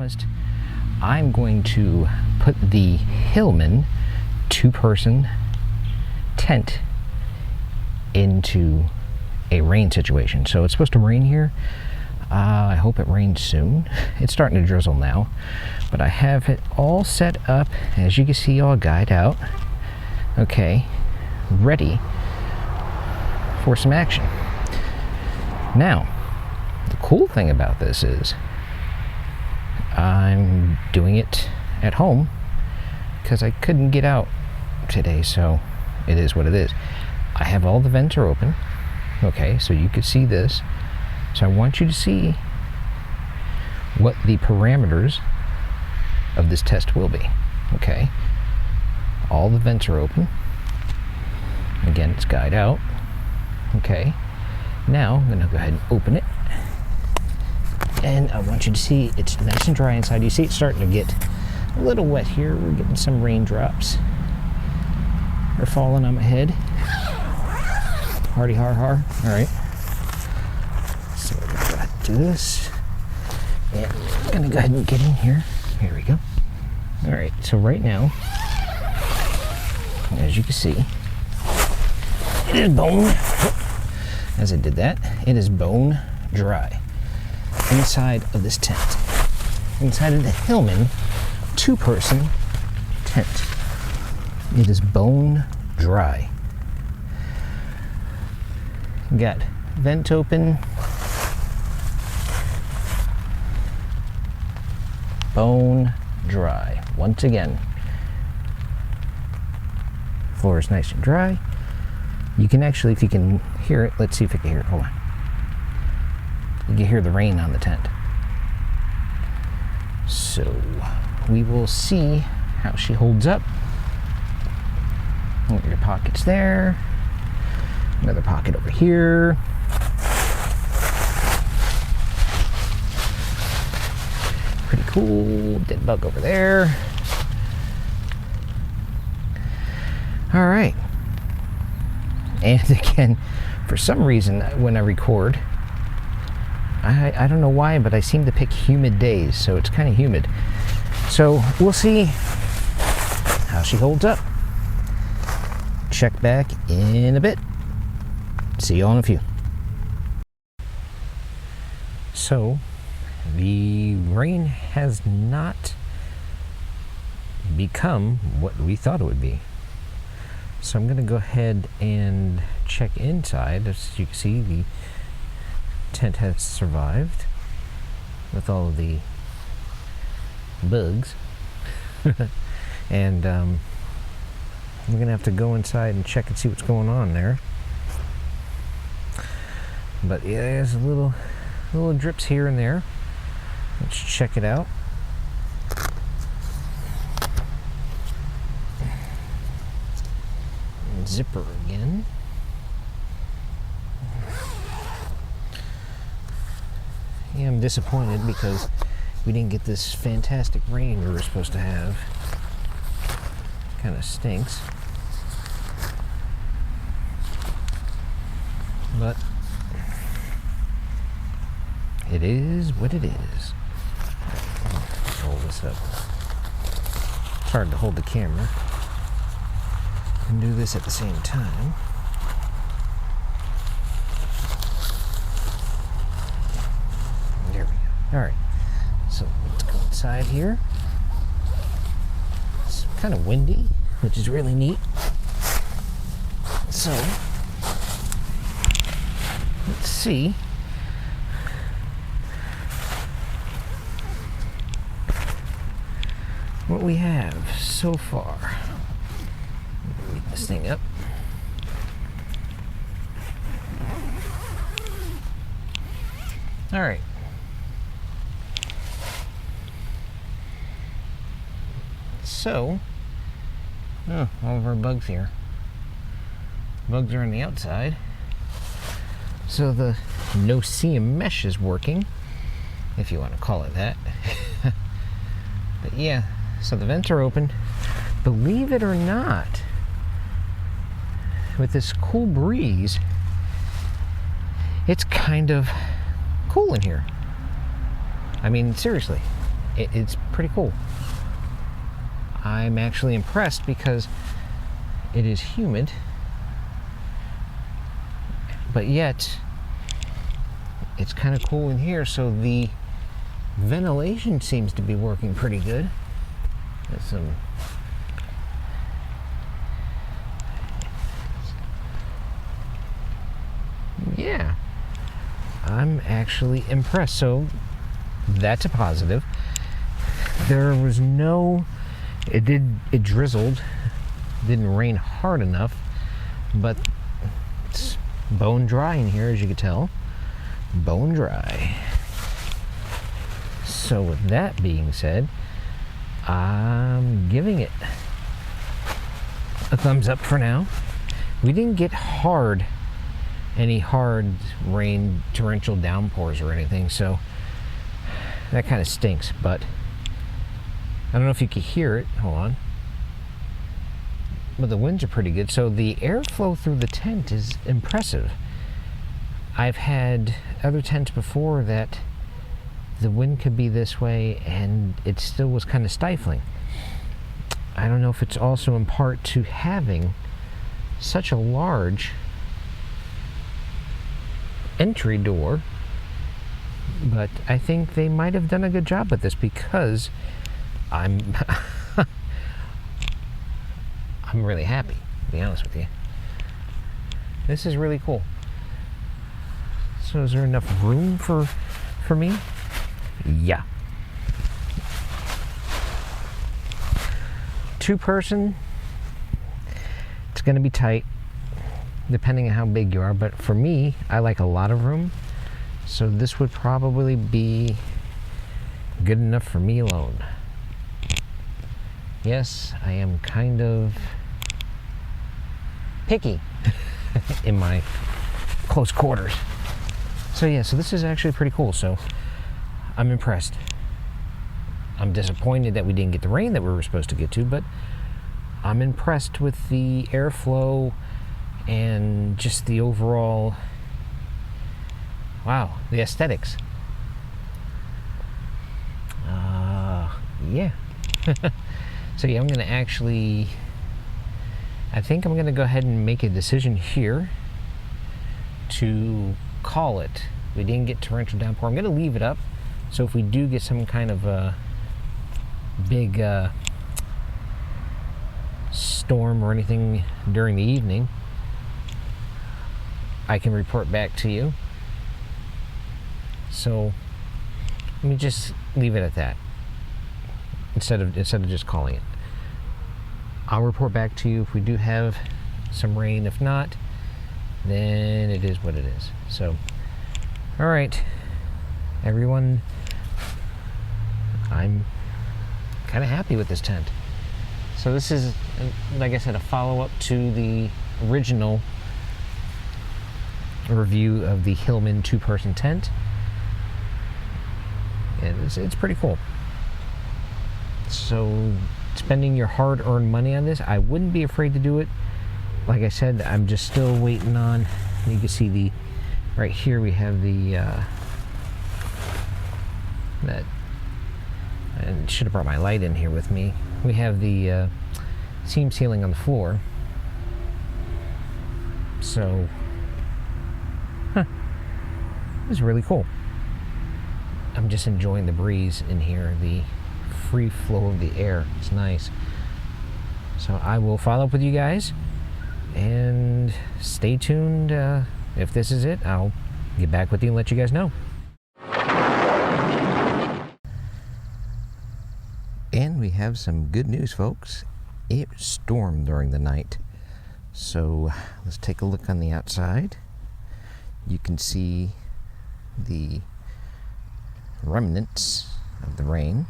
promised, I'm going to put the Hillman 2-person tent into a rain situation. So it's supposed to rain here. I hope it rains soon. It's starting to drizzle now, but I have it all set up, as you can see, all guyed out. Okay, ready for some action. Now, the cool thing about this is I'm doing it at home because I couldn't get out today, so it is what it is. I have all the vents are open. Okay, so you could see this. So I want you to see what the parameters of this test will be. Okay, all the vents are open. Again, it's guyed out. Okay, now I'm gonna go ahead and open it, and I want you to see it's nice and dry inside. You see it's starting to get a little wet here. We're getting some raindrops. They're falling on my head. Hardy har har. All right. So we're gonna go ahead and do this, and I'm gonna go ahead and get in here. Here we go. All right. So right now, as you can see, it is bone. As I did that, it is bone dry inside of this tent. Inside of the Hillman 2-person tent. It is bone dry. Got vent open. Bone dry. Once again, floor is nice and dry. You can actually, if you can hear it, let's see if I can hear it. Hold on. You can hear the rain on the tent. So we will see how she holds up. Your pockets there. Another pocket over here. Pretty cool. Dead bug over there. All right. And again, for some reason, when I record, I don't know why, but I seem to pick humid days, so it's kind of humid. So we'll see how she holds up. Check back in a bit. See you all in a few. So, the rain has not become what we thought it would be. So I'm going to go ahead and check inside. As you can see, the tent has survived with all of the bugs. And we're going to have to go inside and check and see what's going on there. But yeah, there's a little drips here and there. Let's check it out. Zipper again. Yeah, I'm disappointed because we didn't get this fantastic rain we were supposed to have. Kind of stinks. But it is what it is. Roll this up. It's hard to hold the camera and do this at the same time. There we go. All right. So let's go inside here. It's kind of windy, which is really neat. So let's see. What we have so far. Leave this thing up. All right. So, all of our bugs here. Bugs are on the outside. So the no-seam mesh is working, if you want to call it that. But yeah, so the vents are open. Believe it or not, with this cool breeze, it's kind of cool in here. I mean, seriously. it's pretty cool. I'm actually impressed because it is humid, but yet it's kind of cool in here, so the ventilation seems to be working pretty good. There's some yeah, I'm actually impressed. So that's a positive. There was no, it drizzled, didn't rain hard enough, but it's bone dry in here, as you can tell. Bone dry. So with that being said, I'm giving it a thumbs up for now. We didn't get any hard rain, torrential downpours or anything, so that kind of stinks, but I don't know if you can hear it. Hold on. But the winds are pretty good, so the airflow through the tent is impressive. I've had other tents before that the wind could be this way and it still was kind of stifling. I don't know if it's also in part to having such a large entry door, but I think they might have done a good job with this because I'm I'm really happy, to be honest with you. This is really cool. So is there enough room for me? Yeah. 2-person, it's going to be tight depending on how big you are, but for me, I like a lot of room, so this would probably be good enough for me alone. Yes, I am kind of picky in my close quarters. So yeah, so this is actually pretty cool, so I'm impressed. I'm disappointed that we didn't get the rain that we were supposed to get to, but I'm impressed with the airflow and just the overall, wow, the aesthetics. Yeah. So yeah, I'm gonna actually, I think I'm gonna go ahead and make a decision here to call it. We didn't get torrential downpour. I'm gonna leave it up, so if we do get some kind of a big storm or anything during the evening, I can report back to you. So let me just leave it at that instead of just calling it. I'll report back to you if we do have some rain. If not, then it is what it is. So, all right, everyone, I'm kind of happy with this tent. So this is, like I said, a follow-up to the original review of the Hillman 2-person tent. And it's pretty cool. So spending your hard-earned money on this, I wouldn't be afraid to do it. Like I said, I'm just still waiting on, you can see the, right here we have the, that, I should have brought my light in here with me. We have the seam sealing on the floor. So, this is really cool. I'm just enjoying the breeze in here, the free flow of the air. It's nice. So I will follow up with you guys and stay tuned. If this is it, I'll get back with you and let you guys know. And we have some good news, folks. It stormed during the night. So let's take a look on the outside. You can see the remnants of the rain.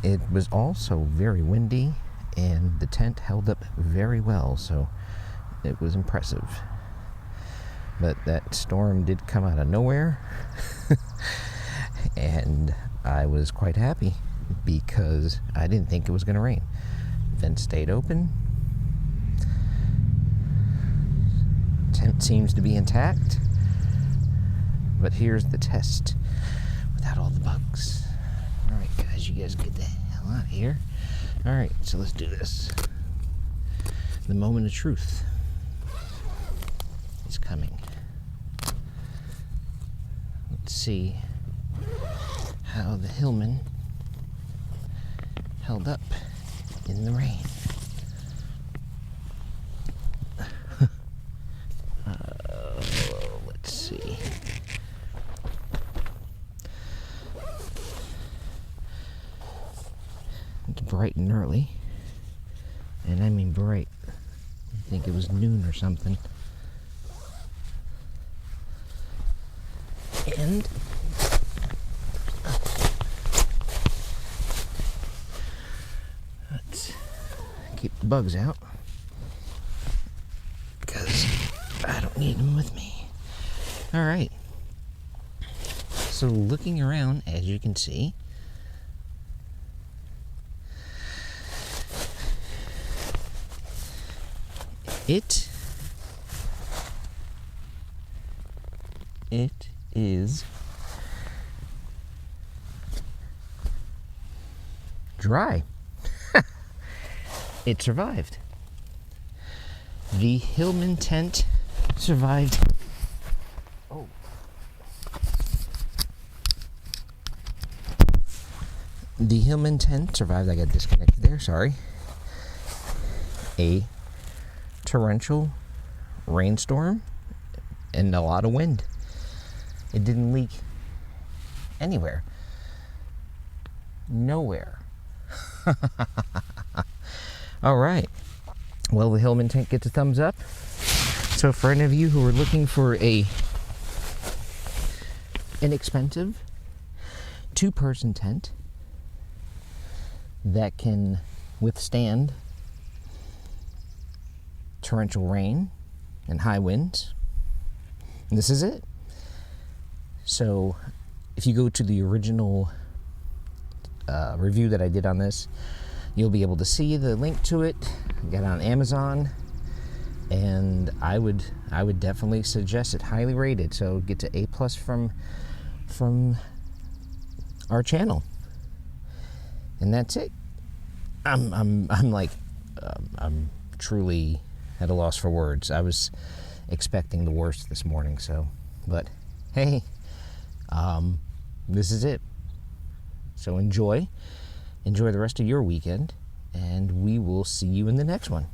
It was also very windy, and the tent held up very well, so it was impressive. But that storm did come out of nowhere, and I was quite happy because I didn't think it was going to rain. Vent stayed open. Tent seems to be intact. But here's the test without all the bugs. Alright, guys, you guys get the hell out of here. Alright, so let's do this. The moment of truth is coming. Let's see how the Hillman held up in the rain. Let's see. It's bright and early. And I mean bright. I think it was noon or something. And let's keep the bugs out because I don't need them with me. All right. So looking around, as you can see, it is dry. It survived. The Hillman tent survived. Oh. The Hillman tent survived. I got disconnected there, sorry. A torrential rainstorm and a lot of wind. It didn't leak anywhere. Nowhere. All right. Well, the Hillman tent gets a thumbs up. So for any of you who are looking for a inexpensive 2-person tent that can withstand torrential rain and high winds, this is it. So if you go to the original review that I did on this, you'll be able to see the link to it. I got it on Amazon, and I would definitely suggest it. Highly rated, so get to A+ from our channel. And that's it. I'm truly at a loss for words. I was expecting the worst this morning, but hey, this is it. So enjoy the rest of your weekend, and we will see you in the next one.